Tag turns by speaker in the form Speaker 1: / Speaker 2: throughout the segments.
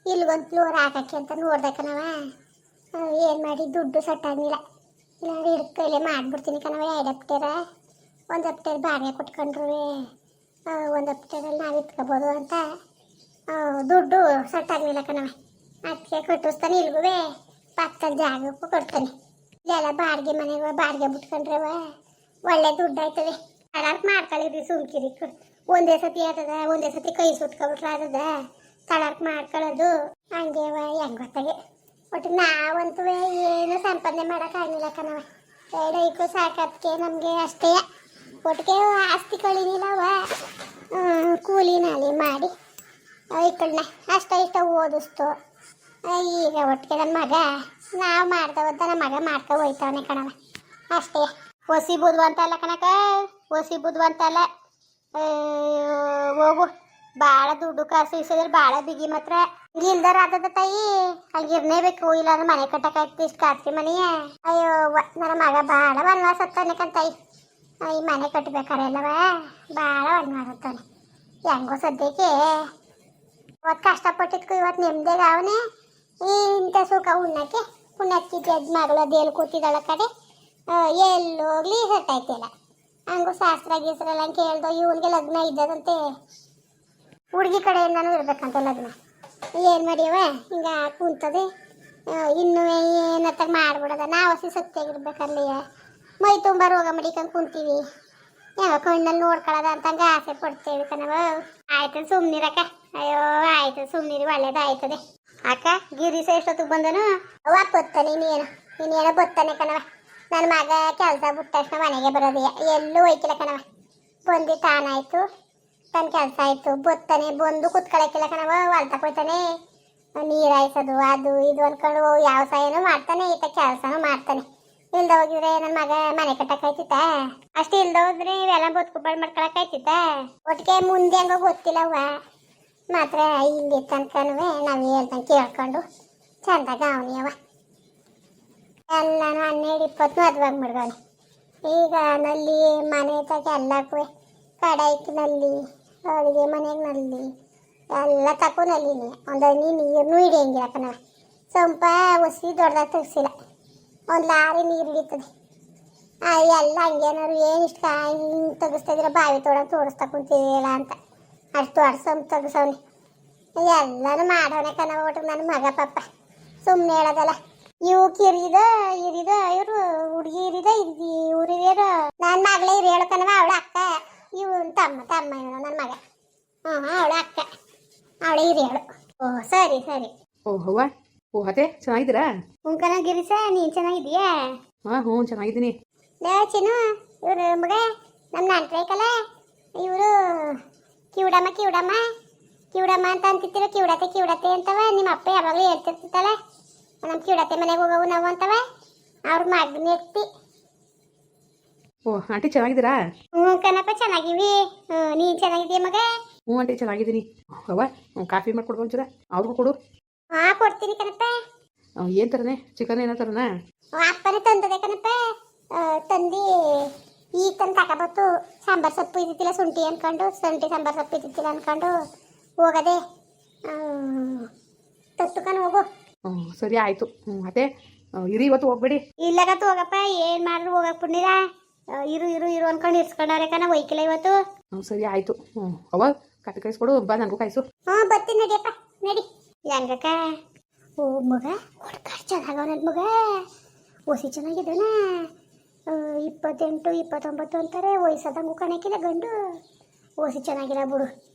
Speaker 1: ಇಲ್ಲಿಗೊಂದು floor ಹಾಕಕ್ಕೆ ಅಂತ ನೋಡ್ದೆ ಕಣವ. ಏನು ಮಾಡಿ ದುಡ್ಡು ಸೆಟ್ ಆಗಲಿಲ್ಲ. ಇಲ್ಲ ಹಿಡ್ದು ಕೈಲೇ ಮಾಡಿಬಿಡ್ತೀನಿ ಕಣವ. 2 ಹಪ್ಟೇರ 1 ಹಪ್ಟೇರ್ ಬಾಡಿಗೆ ಕೊಟ್ಕೊಂಡ್ರು 1 ಹಪ್ಟೇರಲ್ಲಿ ನಾವು ಇಟ್ಕೋಬೋದು ಅಂತ ದುಡ್ಡು ಸೆಟ್ ಆಗಲಿಲ್ಲ ಕಣವ. ಅದಕ್ಕೆ ಕಟ್ಟಿಸ್ತಾನೆ ಇಲ್ಗೂ ಪಕ್ಕದ ಜಾಗಕ್ಕೂ ಕೊಡ್ತಾನೆ. ಇಲ್ಲೆಲ್ಲ ಬಾಡಿಗೆ ಮನೆಗೆ ಬಾಡಿಗೆ ಬಿಟ್ಕೊಂಡ್ರವ ಒಳ್ಳೆ ದುಡ್ಡು ಆಯ್ತದೆ. ತಡಾಕ್ ಮಾಡ್ಕೊಳ್ಳಿದ್ರಿ ಸುಮ್ಕಿರಿ. ಒಂದೇ ಸತಿ ಆತದ, ಒಂದೇ ಸತಿ ಕೈ ಸುತ್ಕೊಬಿಟ್ರೆ ಆತದ. ತಡಾಕ್ ಮಾಡ್ಕೊಳ್ಳೋದು ಹಂಗೇವ ಹೆಂಗ್ ಗೊತ್ತಾಗೆ. ಒಟ್ಟು ನಾವಂತೂ ಏನು ಸಂಪಾದನೆ ಮಾಡೋಕ್ಕಾಗಲಿಲ್ಲ ಕಣವ. 2 ಸಾಕಕ್ಕೆ ನಮಗೆ ಅಷ್ಟೇ. ಒಟ್ಟಿಗೆ ಆಸ್ತಿ ಕಳೀನಿಲ್ಲವ. ಕೂಲಿ ನಾಲಿ ಮಾಡಿ ಇಕ್ಕಳನ್ನ ಅಷ್ಟ ಇಷ್ಟ ಓದಿಸ್ತು. ಈಗ ಒಟ್ಟಿಗೆ ನನ್ನ ಮಗ ನಾವು ಮಾಡ್ತಾವಂತ ನಮ್ಮ ಮಗ ಮಾಡ್ಕೊ ಹೋಯ್ತವನೆ ಕಣವ ಅಷ್ಟೇ. ಹೊಸಿ ಬುದ್ವಂತ ಅಲ್ಲ ಕಣಕ, ಹೊಸಿ ಬುದ್ವಂತ ಅಲ್ಲ. ಹೋಗು ಭಾಳ ದುಡ್ಡು ಕಾಸು ಇಸಿದ್ರೆ ಭಾಳ ಬಿಗಿ ಮಾತ್ರ ಇಲ್ದಾರ ಆದದ ತಾಯಿ. ಅಲ್ಲಿರ್ನೇಬೇಕು, ಇಲ್ಲಾಂದ್ರೆ ಮನೆ ಕಟ್ಟಕ್ಕಾಯ್ತು ಇಷ್ಟು ಕಾಸ್ತಿ ಮನೆಯೇ. ಅಯ್ಯೋ ನನ್ನ ಮಗ ಭಾಳ ವನವಾಸ ಹತ್ತಾನೆ ಕಂತಾಯಿ. ಈ ಮನೆ ಕಟ್ಟಬೇಕಾರೆ ಅಲ್ಲವ ಭಾಳ ವನವಾಸ ಹತ್ತಾನೆ. ಹೆಂಗೋ ಸದ್ಯಕ್ಕೆ ಇವತ್ತು ಕಷ್ಟಪಟ್ಟಿದ್ಕು ಇವತ್ತು ನೆಮ್ಮದಿಗೆ ಅವನೇ. ಇಂಥ ಸುಖ ಉಣ್ಣಕ್ಕೆ ಪುಣ್ಯಕ್ಕಿ ಮಗಳು ಅದೇಲಿ ಕೂತಿದ್ದಾಳ ಕಡೆ ಎಲ್ಲೋಗ್ಲಿ ಸೆಟ್ಟಾಯ್ತಿಲ್ಲ. ಹಂಗೂ ಶಾಸ್ತ್ರ ಗೀಸ್ರೆಲ್ಲ ಕೇಳ್ದೋ ಇವನಿಗೆ ಲಗ್ನ ಇದ್ದದಂತೆ. ಹುಡುಗಿ ಕಡೆಯಿಂದನೂ ಇರ್ಬೇಕಂತೆ ಲಗ್ನ. ಏನು ಮಾಡಿಯವ ಹಿಂಗ ಕುಂತದೆ. ಇನ್ನೂ ಏನತ್ತಾಗ ಮಾಡ್ಬಿಡೋದ. ನಾವು ಹಸಿ ಸತ್ಯಾಗಿರ್ಬೇಕಲ್ಲಿ ಮೈ ತುಂಬ ರೋಗ ಮಡಿಕೊಂಡು ಕುಂತೀವಿ. ಯಾವ ಕಣ್ಣಲ್ಲಿ ನೋಡ್ಕೊಳ್ಳೋದ ಅಂತಂಗೆ ಆಸೆ ಪಡ್ತೇವೆ ಕಣವ. ಆಯ್ತು ಸುಮ್ಮನಿರಕ್ಕ. ಅಯ್ಯೋ ಆಯ್ತು ಸುಮ್ಮನಿರಿ, ಒಳ್ಳೇದಾಯ್ತದೆ. ಅಕ್ಕ ಗಿರೀಶ ಎಷ್ಟೊತ್ತಿಗೆ ಬಂದನು? ಬತ್ತಾನೆ ಇನ್ನೇನೋ ಬತ್ತಾನೆ ಕಣವ. ನನ್ನ ಮಗ ಕೆಲಸ ಬಿಟ್ಟ ತಕ್ಷಣ ಮನೆಗೆ ಬರೋದೇ, ಎಲ್ಲೂ ಹೋಯ್ಕಿಲ್ಲ ಕಣವ. ಬಂದು ತಾನಾಯ್ತು, ತನ್ನ ಕೆಲಸ ಆಯಿತು, ಬತ್ತಾನೆ. ಬಂದು ಕುತ್ಕೊಳಕ್ಕಿಲ್ಲ ಕಣವ, ಹೊಲ್ತಕ್ಕೋಯ್ತಾನೆ. ನೀರು ಹಾಯ್ಸೋದು ಅದು ಇದು ಅಂದ್ಕೊಂಡು ವ್ಯವಸಾಯನೂ ಮಾಡ್ತಾನೆ, ಈತ ಕೆಲಸನೂ ಮಾಡ್ತಾನೆ. ಇಲ್ದ ಹೋಗಿದ್ರೆ ನನ್ನ ಮಗ ಮನೆ ಕಟ್ಟಕ್ಕಾಯ್ತಿತ್ತ? ಅಷ್ಟು ಇಲ್ದ ಹೋದ್ರೆ ಇವೆಲ್ಲ ಬದುಕುಬಾಳು ಮಾಡ್ಕೊಳಕ್ಕಾಯ್ತಿತ್ತ? ಒಟ್ಟಿಗೆ ಮುಂದೆ ಹಂಗೋ ಗೊತ್ತಿಲ್ಲವ್ವ. ಮಾತ್ರ ಇಲ್ಲಿ ತನಕನೂ ನಾವು ಹೇಳ್ದಂಗೆ ಕೇಳ್ಕೊಂಡು ಚಂದಾಗ ಅವನಿಯವ. ಎಲ್ಲನೂ 12-20 ಮದುವಾಗಿ ಮಾಡ್ದವನೆ. ಈಗ ನಲ್ಲಿ ಮನೆ ತಗ ಎಲ್ಲಕ್ಕೂ ಕಡಾಯ್ಕಿನಲ್ಲಿ ಅಡುಗೆ ಮನೆಗೆ ನಲ್ಲಿ ಎಲ್ಲ ತಕ್ಕೂ ನಲ್ಲಿನಿ. ಒಂದು ಹನಿ ನೀರನ್ನೂ ಹಿಡಿಯಂಗಿಲ್ಲ ಕಣವ. ಸ್ವಲ್ಪ ಹೊಸಿ ದೊಡ್ಡದಾಗಿ ತೆಗ್ಸಿಲ್ಲ, 1 ಲಾರಿ ನೀರು ಹಿಡಿತದೆ. ಎಲ್ಲ ಹಂಗೇನಾದ್ರು ಏನು ಇಷ್ಟ ಹಿಂಗೆ ತೆಗಿಸ್ತಿದ್ರೆ ಬಾವಿ ತೋಡಿಸ್ತಾ ಕುಂತೀವಿಲ್ಲ ಅಂತ ಅಷ್ಟು ಅಡ್ಸಮ್ ತೆಗ್ಸವ್ನಿ. ಎಲ್ಲನೂ ಮಾಡೋನೆ ಕಣವ. ಒಟ್ಟು ನನ್ನ ಮಗ ಪಾಪ ಸುಮ್ಮನೆ ಹೇಳೋದಲ್ಲ. ಇವು ಕಿರಿದ ಇವರು ಹುಡುಗಿ ಇರಿದ ಇವ್ರು ಹಿರಿಯರು. ನನ್ನ ಮಗಳೇ ಇರು ಹೇಳು ಕಣವ. ಅವಳ ಅಕ್ಕ, ಇವ್ ತಮ್ಮ ಇವನು ನನ್ನ ಮಗ. ಅವಳ ಅಕ್ಕ, ಅವಳೇ ಹಿರಿಯಳು. ಓ ಸರಿ.
Speaker 2: ಹವ್ವ, ಅದೇ ಚೆನ್ನಾಗಿದ್ದೀರಾ?
Speaker 1: ಕಣ ಗಿರೀಶ, ನೀನು ಚೆನ್ನಾಗಿದ್ದೀಯಾ?
Speaker 2: ಹ್ಞೂ ಚೆನ್ನಾಗಿದ್ದೀನಿ.
Speaker 1: ಚಿನ್ನು ಇವರು ಮಗ ನಮ್ಮ ನಾನ್ಕೈಕಲ್ಲ. ಇವರು ಕಿವುಡಮ್ಮ ಅಂತ ಅಂತಿರ್ತೀರ. ಕಿವುಡತೆ ಅಂತವ. ನಿಮ್ಮ ಅಪ್ಪ ಯಾವಾಗಲೂ ಹೇಳ್ತಿರ್ತಲ್ಲ, ನಮ್ಮ ಕಿವುಡತೆ ಮನೆಗೆ ಹೋಗವು ನಾವು ಅಂತವ. ಅವ್ರ ಮಗನ ಎತ್ತಿ.
Speaker 2: ಓ ಆಂಟಿ ಚೆನ್ನಾಗಿದ್ದೀರಾ?
Speaker 1: ಕಣಪ್ಪ ಚೆನ್ನಾಗಿವಿ. ನೀನು ಚೆನ್ನಾಗಿದ್ದೀಯ ಮಗ?
Speaker 2: ಹ್ಞೂ ಆಂಟಿ ಚೆನ್ನಾಗಿದ್ದೀನಿ. ಅವ್ವ ಕಾಫಿ ಮಾಡ್ಕೊಡ್ಬೋ ಒಂಚೂರ ಅವ್ರಿಗೂ ಕೊಡು.
Speaker 1: ಕೊಡ್ತೀನಿ ಕಣಪ್ಪ.
Speaker 2: ಏನು ತರನೇ? ಚಿಕನ್ ಏನೋ ತರನಾ?
Speaker 1: ಅಪ್ಪನೇ ತಂದದೆ ಕಣಪ್ಪ. ತಂದು ಈಗ ತಂದು ತಗೋಬತ್ತು. ಸಾಂಬಾರು ಸೊಪ್ಪು ಇದ್ದಿತ್ತಿಲ್ಲ, ಶುಂಠಿ ಸಾಂಬಾರು ಸೊಪ್ಪು ಇದ್ದಿತ್ತಿಲ್ಲ ಅನ್ಕೊಂಡು ಹೋಗದೆ. ತತ್ತುಕೊಂಡು ಹೋಗು.
Speaker 2: ಸರಿ ಆಯಿತು. ಅದೇ ಇರಿ, ಇವತ್ತು ಹೋಗ್ಬೇಡಿ.
Speaker 1: ಇಲ್ಲಗತ್ತು ಹೋಗಪ್ಪ. ಏನು ಮಾಡಿದ್ರು ಹೋಗಕ್ಕೆ ಪುಣ್ಯದ. ಇರು ಅನ್ಕೊಂಡು ಇರ್ಸ್ಕೊಂಡವ್ರೆ ಕಣ. ಒಯ್ಕಿಲ್ಲ ಇವತ್ತು.
Speaker 2: ಸರಿ ಆಯಿತು. ಅವ್ವ ಕಾಫಿ ಕಾಯಿಸ್ಕೊಡು ಬಾ, ನನಗೂ ಕಾಯಿಸು.
Speaker 1: ಬರ್ತೀನಿ ನಡಿಯಪ್ಪ, ನಡಿ. ಹೆಂಗಕ್ಕ? ಓ ಮಗ ಹುಡ್ಕಾಡ್ ಚೆನ್ನಾಗವ. ನನ್ನ ಮಗ ಹೊಸಿ ಚೆನ್ನಾಗಿದ್ದಾನ. 28-29 ಅಂತಾರೆ. ವಯಸ್ಸಾದಂಗೂ ಕಾಣಕ್ಕಿಲ್ಲ ಗಂಡು. ಹೊಸಿ ಚೆನ್ನಾಗಿಲ್ಲ ಬಿಡು.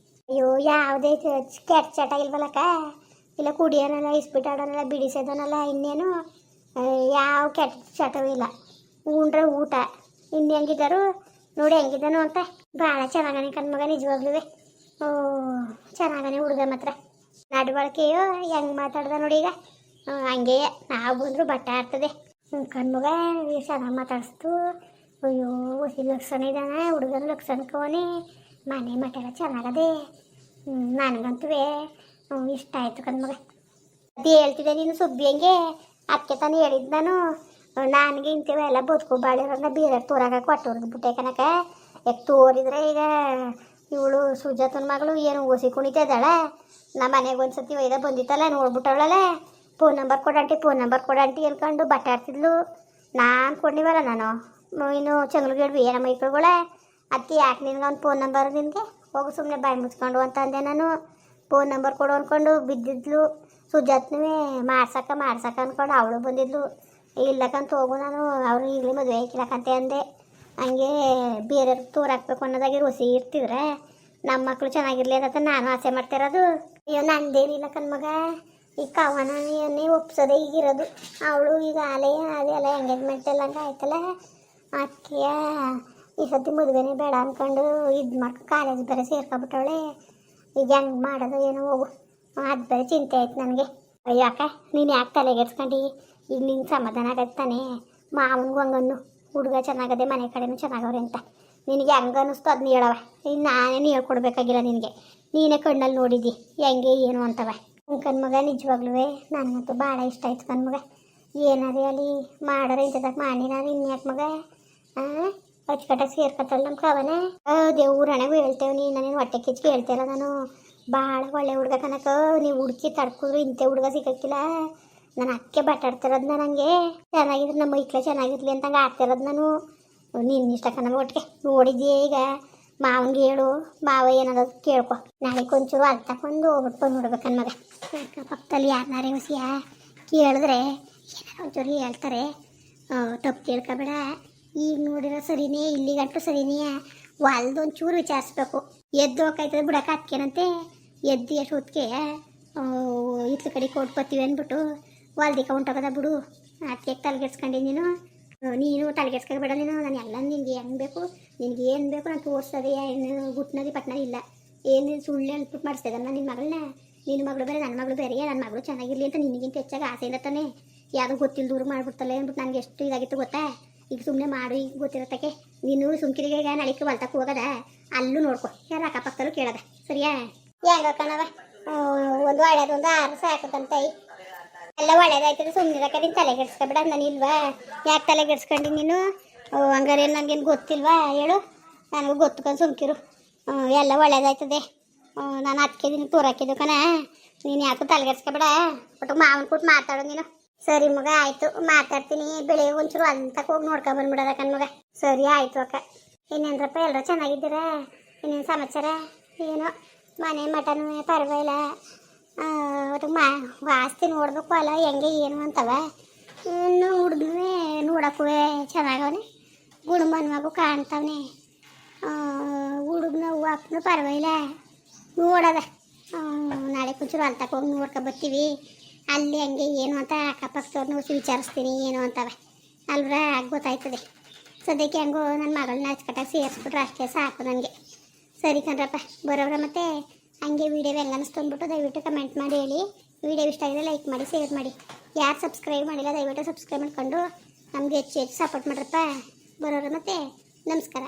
Speaker 1: ಅಯ್ಯೋ ಯಾವುದೇ ಕೆಟ್ಟ ಚಟ ಇಲ್ವಲ್ಲಕ್ಕ. ಇಲ್ಲ ಕುಡಿಯೋನಲ್ಲ, ಇಸ್ಪಿಟ್ ಆಡೋನಲ್ಲ, ಬಿಡಿಸೋದನಲ್ಲ, ಇನ್ನೇನು ಯಾವ ಕೆಟ್ಟ ಚಟವೂ ಇಲ್ಲ. ಉಂಡ್ರೆ ಊಟ. ಇನ್ನು ಹೆಂಗಿದ್ದಾರು ನೋಡಿ ಹೆಂಗಿದ್ದಾನು ಅಂತ. ಭಾಳ ಚೆನ್ನಾಗನೆ ಕಣ್ಮಗ ನಿಜವಾಗ್ಲೂ. ಚೆನ್ನಾಗನೆ ಹುಡುಗ ಮಾತ್ರ. ನಡವಳಿಕೆಯೋ ಹೆಂಗೆ ಮಾತಾಡ್ದ ನೋಡಿ ಈಗ. ಹಂಗೆ ನಾವು ಬಂದರೂ ಬಟ್ಟೆ ಆಡ್ತದೆ. ಕಣ್ಮಗ ಚೆನ್ನಾಗಿ ಮಾತಾಡಿಸ್ತು. ಅಯ್ಯೋ ಹೊಸಿ ಲಕ್ಷಣ ಇದ್ದಾನೆ ಹುಡುಗನ ಲಕ್ಷಣಕ್ಕವನೇ. ಮನೆ ಮಠ ಎಲ್ಲ ಚೆನ್ನಾಗದೆ. ನನಗಂತೂ ಇಷ್ಟ ಆಯಿತು ಕಣ್ಮಗ. ಅದು ಹೇಳ್ತಿದ್ದೆ ನೀನು ಸುಬ್ಬಿ ಹಂಗೆ. ಅದಕ್ಕೆ ತಾನು ಹೇಳಿದ್ದು ನಾನು. ನನಗೆ ಇಂಥವೆಲ್ಲ ಬದುಕು ಬಾಳಿರೋದನ್ನ ಬೇರೆ ತೋರಾಗ ಕೊಟ್ಟೋರ್ದು ಬಿಟ್ಟೆ ಕನಕ. ತೋರಿದ್ರೆ ಈಗ ಇವಳು ಸುಜಾತನ ಮಗಳು ಏನು ಓಸಿ ಕುಣಿತಾ ಇದ್ದಾಳೆ. ನಮ್ಮ ಮನೆಗೆ ಒಂದ್ಸತಿ ಒಯ್ದ ಬಂದಿತ್ತಲ್ಲ, ನೋಡ್ಬಿಟ್ಟವಳಲ್ಲ. ಫೋನ್ ನಂಬರ್ ಕೊಡಂಟಿ ಅನ್ಕೊಂಡು ಬಟ್ಟೆ ಆಡ್ತಿದ್ಲು. ನಾನು ಕೊಡ್ಲಿವಲ್ಲ ನಾನು ಇನ್ನು ಚಂಗ್ಲುಗಿಡ್ವಿ ನಮ್ಮ ಮೈಕಳುಗಳೇ. ಅತ್ತಿ ಯಾಕೆ ನಿನ್ಗೆ ಅವ್ನು ಫೋನ್ ನಂಬರ್ ನಿನಗೆ, ಹೋಗು ಸುಮ್ಮನೆ ಬಾಯಿ ಮುಚ್ಕೊಂಡು ಅಂತ ಅಂದೆ ನಾನು. ಫೋನ್ ನಂಬರ್ ಕೊಡು ಅಂದ್ಕೊಂಡು ಬಿದ್ದಿದ್ಲು. ಸುಜಾತ್ನೂ ಮಾಡ್ಸಕ್ಕ ಅಂದ್ಕೊಂಡು ಅವಳು ಬಂದಿದ್ಲು. ಇಲ್ಲಕ್ಕಂತ ಹೋಗು ನಾನು, ಅವ್ರು ಈಗಲೇ ಮದುವೆ ಹಾಕಿಲ್ಲಕ್ಕಂತೆ ಅಂದೆ. ಹಂಗೆ ಬೇರೆಯವ್ರಿಗೆ ತೋರಾಕ್ಬೇಕು ಅನ್ನೋದಾಗಿ ರುಸಿ ಇರ್ತಿದ್ರೆ ನಮ್ಮ ಮಕ್ಕಳು ಚೆನ್ನಾಗಿರ್ಲಿ ಅಂತ ನಾನು ಆಸೆ ಮಾಡ್ತಿರೋದು. ಅಯ್ಯೋ ನಂದೇನಿಲ್ಲ ಕಣ್ಮಗ, ಈ ಕವನೇ ಒಪ್ಸೋದೆ ಈಗಿರೋದು. ಅವಳು ಈಗ ಅದೆಲ್ಲ ಎಂಗೇಜ್ಮೆಂಟ್ ಎಲ್ಲ ಹಂಗೆ ಆಯ್ತಲ್ಲ, ಅದಕ್ಕೆ ಈ ಸತಿ ಮದುವೆನೇ ಬೇಡ ಅಂದ್ಕೊಂಡು ಇದು ಮಾಡ್ಕೊಂಡು ಕಾಲೇಜ್ ಬೇರೆ ಸೇರ್ಕೊಬಿಟ್ಟವಳೆ. ಈಗ ಹೆಂಗೆ ಮಾಡೋದು ಏನೋ ಹೋಗು, ಅದು ಬೇರೆ ಚಿಂತೆ ಆಯ್ತು ನನಗೆ. ಅಯ್ಯೋ ಅಕ್ಕ, ನೀನು ಯಾಕೆ ತಲೆಗೆಡ್ಸ್ಕೊಂಡು ಈಗ ನಿಂಗೆ ಸಮಾಧಾನ ಆಗತ್ತೆ ತಾನೇ. ಮಾವನಿಗೂ ಹಂಗನ್ನು ಹುಡುಗ ಚೆನ್ನಾಗದೆ, ಮನೆ ಕಡೆನೂ ಚೆನ್ನಾಗವ್ರೆ ಅಂತ ನಿನಗೆ ಹೆಂಗೆ ಅನ್ನಿಸ್ತು ಅದನ್ನ ಹೇಳವ. ಇನ್ನು ನಾನೇನು ಹೇಳ್ಕೊಡ್ಬೇಕಾಗಿಲ್ಲ ನಿನಗೆ, ನೀನೇ ಕಣ್ಣಲ್ಲಿ ನೋಡಿದ್ದಿ ಹೆಂಗೆ ಏನು ಅಂತವ. ಕಣ್ಮಗ ನಿಜವಾಗ್ಲೂ ನನಗಂತೂ ಭಾಳ ಇಷ್ಟ ಆಯ್ತು ಕಣ್ಮಗ. ಏನಾರೇ ಅಲ್ಲಿ ಮಾಡೋರು ಇಂಥದಾಗ ಮಾಡಿ ನಾನು ಇನ್ಯಾಕೆ ಮಗ ಅಚ್ಚುಕಟ್ಟಾಗಿ ಸೇರ್ಕತ್ತಲ್ಲ ನಮ್ಮ ಕವನೆ. ದೇವ್ರಣೆಗೂ ಹೇಳ್ತೇವೆ, ನೀನು ನಾನೇನು ಹೊಟ್ಟೆ ಕಿಚ್ಚಿಗೆ ಹೇಳ್ತೇಲ್ಲ ನಾನು. ಭಾಳ ಒಳ್ಳೆ ಹುಡುಗ ಕನಕ, ನೀವು ಹುಡುಕಿ ತಡ್ಕಿದ್ರು ಇಂಥ ಹುಡುಗ ಸಿಗೋಕ್ಕಿಲ್ಲ. ನಾನು ಅಕ್ಕೆ ಬಟ್ಟಾಡ್ತಿರೋದು ನನಗೆ ಚೆನ್ನಾಗಿದ್ರೆ ನಮ್ಮ ಮೈಕ್ಳ ಚೆನ್ನಾಗಿರ್ಲಿ ಅಂತಂಗೆ ಆಡ್ತಿರೋದು ನಾನು. ನಿನ್ನ ಇಷ್ಟ ಕಣ ಒಟ್ಟಿಗೆ ನೋಡಿದ್ಯೆ. ಈಗ ಮಾವನಿಗೆ ಹೇಳು, ಮಾವ ಏನಾದ್ರು ಕೇಳ್ಕೊ. ನಾಳೆ ಒಂಚೂರು ಅಲ್ಲಿ ತಗೊಂಡು ಹೋಗ್ಬಿಟ್ಟು ಬಂದು ಮಗ. ಪಕ್ಕದಲ್ಲಿ ಯಾರನ್ನಾರೇ ಹೊಸಿಯ ಕೇಳಿದ್ರೆ ಏನಾರು ಒಂಚೂರು ಹೇಳ್ತಾರೆ, ತಪ್ಪು ಕೇಳ್ಕೊಬೇಡ. ಈಗ ನೋಡಿರೋ ಸರಿನೇ, ಇಲ್ಲಿಗಂಟು ಸರಿನೇ. ಹೊಲ್ದೊಂಚೂರು ವಿಚಾರಿಸ್ಬೇಕು. ಎದ್ದು ಹೋಗ್ತಾಯ್ತದೆ ಬಿಡಕ್ಕೆ ಅದಕ್ಕೇನಂತೆ. ಎದ್ದು ಎಷ್ಟು ಹೊತ್ತಿಗೆ ಇತ್ಲ ಕಡೆ ಕೊಟ್ಕೊತೀವಿ ಅಂದ್ಬಿಟ್ಟು ಹೊಲ್ದಿಕ ಉಂಟಾಗದ ಬಿಡು. ಅದಕ್ಕೆ ತಲೆಗೆಡ್ಸ್ಕೊಂಡು ನೀನು ತಲೆಗೆಡ್ಸ್ಕೊಬೇಡ. ನಾನು ಎಲ್ಲ ನಿನಗೆ ಹೆಂಗೆ ಬೇಕು, ನಿನಗೆ ಏನು ಬೇಕು ನಾನು ತೋರಿಸ್ತದೆ. ಏನು ಗುಟ್ನದಿ ಪಟ್ನದಿ ಇಲ್ಲ, ಏನು ಸುಳ್ಳು ಹೇಳ್ಬಿಟ್ಟು ಮಾಡಿಸ್ತಿದ್ದ ನಾನು ನಿನ್ನ ಮಗಳನ್ನ. ನಿನ್ನ ಮಗಳು ಬೇರೆ ನನ್ನ ಮಗಳು ಬೇರೆ. ನನ್ನ ಮಗಳು ಚೆನ್ನಾಗಿರಲಿ ಅಂತ ನಿನಗಿಂತ ಹೆಚ್ಚಾಗಿ ಆಸೆಯಿಂದ ತಾನೆ. ಯಾವುದೋ ಗೊತ್ತಿಲ್ಲ ದೂರ ಮಾಡ್ಬಿಡ್ತಲ್ಲ ಅಂದ್ಬಿಟ್ಟು ನನಗೆ ಎಷ್ಟು ಇದಾಗಿತ್ತು ಗೊತ್ತಾ. ಈಗ ಸುಮ್ಮನೆ ಮಾಡು, ಈಗ ಗೊತ್ತಿರತ್ತಕ್ಕೆ. ನೀನು ಸುಮ್ಕಿರಿಗೆ ನಳಿಕೆ ಹೊಲ್ತಕ್ಕೆ ಹೋಗದ, ಅಲ್ಲೂ ನೋಡ್ಕೊ, ಯಾರು ಅಕ್ಕಪಕ್ಕದಲ್ಲೂ ಕೇಳದ ಸರಿಯಾ. ಹೆಂಗ ಕಣವ, ಒಂದು ಒಳ್ಳೆದೊಂದು 6 ಸಾಕಂತ ಎಲ್ಲ ಒಳ್ಳೇದಾಯ್ತದೆ. ಸುಮ್ಮನಿರಕ್ಕೆ ನೀನು ತಲೆಗೆಡ್ಸ್ಕೊಬೇಡ. ನಾನು ಇಲ್ವಾ, ಯಾಕೆ ತಲೆಗೆಡ್ಸ್ಕೊಂಡು ನೀನು? ಹಂಗಾರೆ ನನಗೇನು ಗೊತ್ತಿಲ್ವಾ ಹೇಳು. ನನಗೂ ಗೊತ್ತುಕೊಂಡು ಸುಮ್ಕಿರು. ಎಲ್ಲ ಒಳ್ಳೇದಾಯ್ತದೆ. ನಾನು ಅದಕ್ಕೆ ನಿನಗೆ ತೋರಾಕಿದ್ದು ಕಣ. ನೀನು ಯಾಕೂ ತಲೆಗೆಡ್ಸ್ಕೊಬೇಡ. ಒಟ್ಟು ಮಾವನ ಕೂತು ಮಾತಾಡೋ ನೀನು. ಸರಿ ಮಗ, ಆಯಿತು, ಮಾತಾಡ್ತೀನಿ. ಬೆಳಿಗ್ಗೆ ಒಂಚೂರು ಅಂತಕ್ಕೆ ಹೋಗಿ ನೋಡ್ಕೊಂಬಂದ್ಬಿಡೋದ ಕಣ್ಮಗ. ಸರಿ ಆಯಿತು ಅಕ್ಕ. ಇನ್ನೇನ್ರಪ್ಪ, ಎಲ್ಲರೂ ಚೆನ್ನಾಗಿದ್ದೀರಾ? ಇನ್ನೇನು ಸಮಾಚಾರ? ಏನೋ ಮನೆ ಮಟನು ಪರವಾಗಿಲ್ಲ. ಒಟ್ಟು ವಾಸ್ತಿ ನೋಡ್ಬೇಕು ಅಲ್ಲ ಹೆಂಗೆ ಏನು ಅಂತವ. ಇನ್ನು ಹುಡುಗನೇ ನೋಡಕ್ಕೂ ಚೆನ್ನಾಗವನೆ, ಗುಣಮನ್ವಾಗೂ ಕಾಣ್ತವನೆ. ಹುಡುಗನ ಅಪ್ಪನೂ ಪರವಾಗಿಲ್ಲ ನೋಡೋದ. ನಾಳೆ ಒಂಚೂರು ಹೊಲ್ತಕ್ಕೆ ಹೋಗಿ ನೋಡ್ಕೊಬರ್ತೀವಿ. ಅಲ್ಲಿ ಹಂಗೆ ಏನು ಅಂತ ಅಕ್ಕಪಕ್ಕದವ್ರನ್ನ ವಿಚಾರಿಸ್ತೀನಿ ಏನು ಅಂತವ ಅಲ್ರ, ಗೊತ್ತಾಯ್ತದೆ. ಸದ್ಯಕ್ಕೆ ಹೆಂಗೋ ನನ್ನ ಮಗಳನ್ನ ಅಚ್ಚುಕಟ್ಟಾಗಿ ಸೇರಿಸ್ಬಿಟ್ರೆ ಅಷ್ಟೇ ಸಾಕು ನನಗೆ. ಸರಿ ಕಣ್ರಪ್ಪ, ಬರೋರ ಮತ್ತೆ ಹಂಗೆ ವೀಡಿಯೋ ಹೆಂಗೆ ಅನ್ನಿಸ್ತು ಅಂದ್ಬಿಟ್ಟು ದಯವಿಟ್ಟು ಕಮೆಂಟ್ ಮಾಡಿ ಹೇಳಿ. ವೀಡಿಯೋ ಇಷ್ಟ ಆಗಿದ್ರೆ ಲೈಕ್ ಮಾಡಿ, ಶೇರ್ ಮಾಡಿ. ಯಾರು ಸಬ್ಸ್ಕ್ರೈಬ್ ಮಾಡಿಲ್ಲ ದಯವಿಟ್ಟು ಸಬ್ಸ್ಕ್ರೈಬ್ ಮಾಡ್ಕೊಂಡು ನಮಗೆ ಹೆಚ್ಚು ಸಪೋರ್ಟ್ ಮಾಡ್ರಪ್ಪ. ಬರೋರ ಮತ್ತೆ ನಮಸ್ಕಾರ.